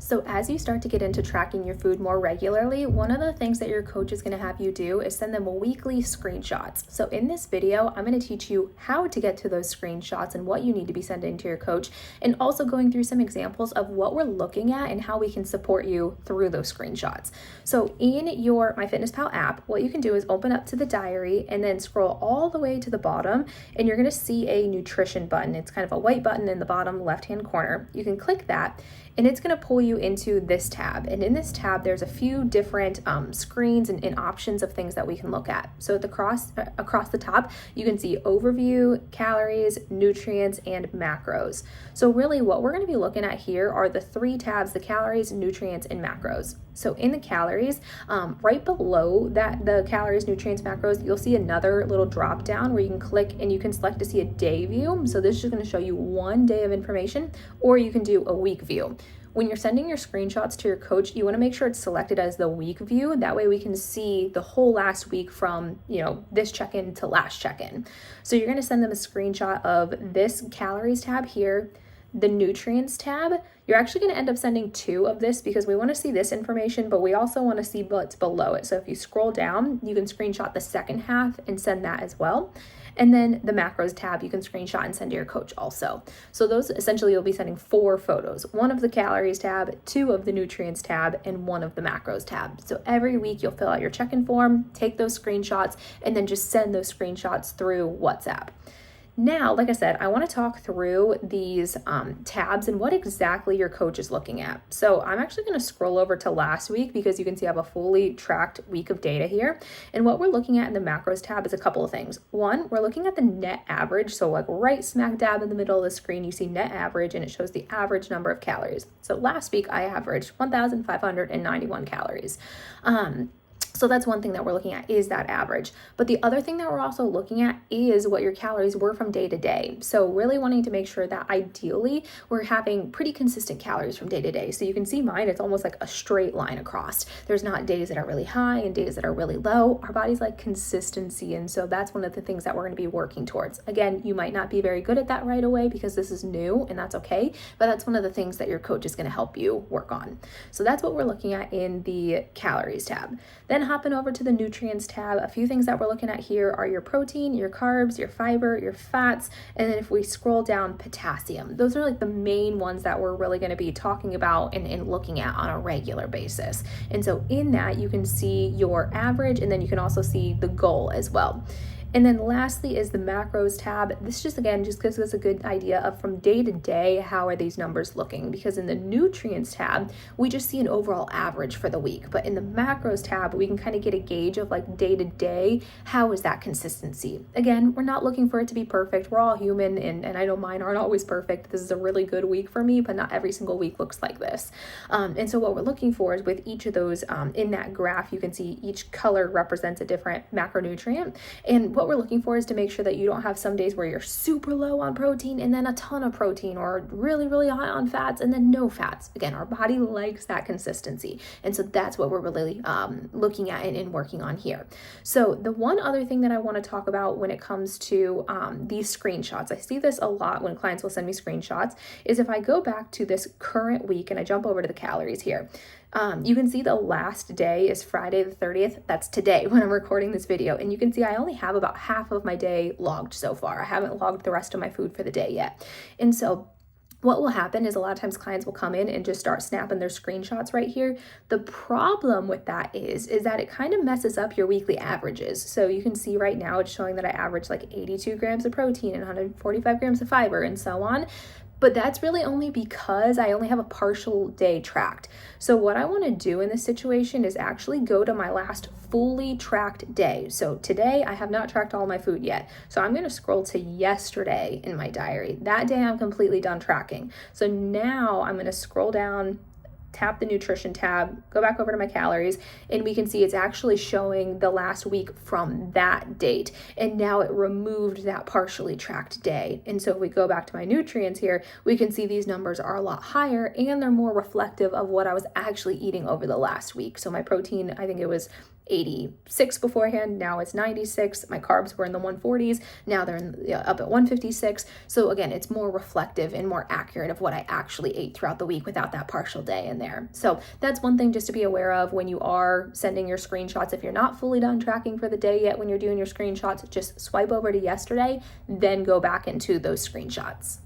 So as you start to get into tracking your food more regularly, one of the things that your coach is going to have you do is send them weekly screenshots. So in this video, I'm going to teach you how to get to those screenshots and what you need to be sending to your coach, and also going through some examples of what we're looking at and how we can support you through those screenshots. So in your MyFitnessPal app, what you can do is open up to the diary and then scroll all the way to the bottom, and you're going to see a nutrition button. It's kind of a white button in the bottom left-hand corner. You can click that, and it's going to pull you into this tab. And in this tab, there's a few different screens and options of things that we can look at. So across the top, you can see overview, calories, nutrients, and macros. So really what we're going to be looking at here are the three tabs: the calories, nutrients, and macros. So in the calories, right below that, the calories, nutrients, macros, you'll see another little drop down where you can click and you can select to see a day view. So this is just going to show you one day of information, or you can do a week view. When you're sending your screenshots to your coach, you want to make sure it's selected as the week view. That way we can see the whole last week from, this check-in to last check-in. So you're going to send them a screenshot of this calories tab here, the nutrients tab. You're actually going to end up sending two of this because we want to see this information, but we also want to see what's below it. So if you scroll down, you can screenshot the second half and send that as well. And then the macros tab, you can screenshot and send to your coach also. So those essentially, you'll be sending 4 photos: one of the calories tab, 2 of the nutrients tab, and 1 of the macros tab. So every week you'll fill out your check-in form, take those screenshots, and then just send those screenshots through WhatsApp. Now, like I said, I want to talk through these tabs and what exactly your coach is looking at. So I'm actually going to scroll over to last week because you can see I have a fully tracked week of data here. And what we're looking at in the macros tab is a couple of things. One, we're looking at the net average. So like right smack dab in the middle of the screen, you see net average, and it shows the average number of calories. So last week I averaged 1,591 calories. So that's one thing that we're looking at, is that average. But the other thing that we're also looking at is what your calories were from day to day. So really wanting to make sure that ideally we're having pretty consistent calories from day to day. So you can see mine, it's almost like a straight line across. There's not days that are really high and days that are really low. Our body's like consistency. And so that's one of the things that we're going to be working towards. Again, you might not be very good at that right away because this is new, and that's okay. But that's one of the things that your coach is going to help you work on. So that's what we're looking at in the calories tab. Then hopping over to the nutrients tab, a few things that we're looking at here are your protein, your carbs, your fiber, your fats, and then if we scroll down, potassium. Those are like the main ones that we're really going to be talking about and looking at on a regular basis. And so in that, you can see your average, and then you can also see the goal as well. And then lastly is the macros tab. This just gives us a good idea of from day to day, how are these numbers looking? Because in the nutrients tab, we just see an overall average for the week. But in the macros tab, we can kind of get a gauge of like day to day, how is that consistency? Again, we're not looking for it to be perfect. We're all human, and I know mine aren't always perfect. This is a really good week for me, but not every single week looks like this. And so what we're looking for is with each of those in that graph, you can see each color represents a different macronutrient. And what we're looking for is to make sure that you don't have some days where you're super low on protein and then a ton of protein, or really, really high on fats and then no fats. Again, our body likes that consistency. And so that's what we're really looking at and working on here. So the one other thing that I want to talk about when it comes to these screenshots, I see this a lot when clients will send me screenshots, is if I go back to this current week and I jump over to the calories here, you can see the last day is Friday the 30th. That's today when I'm recording this video. And you can see I only have about half of my day logged so far. I haven't logged the rest of my food for the day yet. And so what will happen is a lot of times clients will come in and just start snapping their screenshots right here. The problem with that is that it kind of messes up your weekly averages. So you can see right now it's showing that I average like 82 grams of protein and 145 grams of fiber and so on. But that's really only because I only have a partial day tracked. So what I want to do in this situation is actually go to my last fully tracked day. So today I have not tracked all my food yet. So I'm going to scroll to yesterday in my diary. That day I'm completely done tracking. So now I'm going to scroll down, tap the nutrition tab, go back over to my calories, and we can see it's actually showing the last week from that date. And now it removed that partially tracked day. And so if we go back to my nutrients here, we can see these numbers are a lot higher and they're more reflective of what I was actually eating over the last week. So my protein, I think it was 86 beforehand, now it's 96. My carbs were in the 140s, now they're up at 156. So again, it's more reflective and more accurate of what I actually ate throughout the week without that partial day in there. So that's one thing just to be aware of when you are sending your screenshots. If you're not fully done tracking for the day yet, when you're doing your screenshots, just swipe over to yesterday, then go back into those screenshots.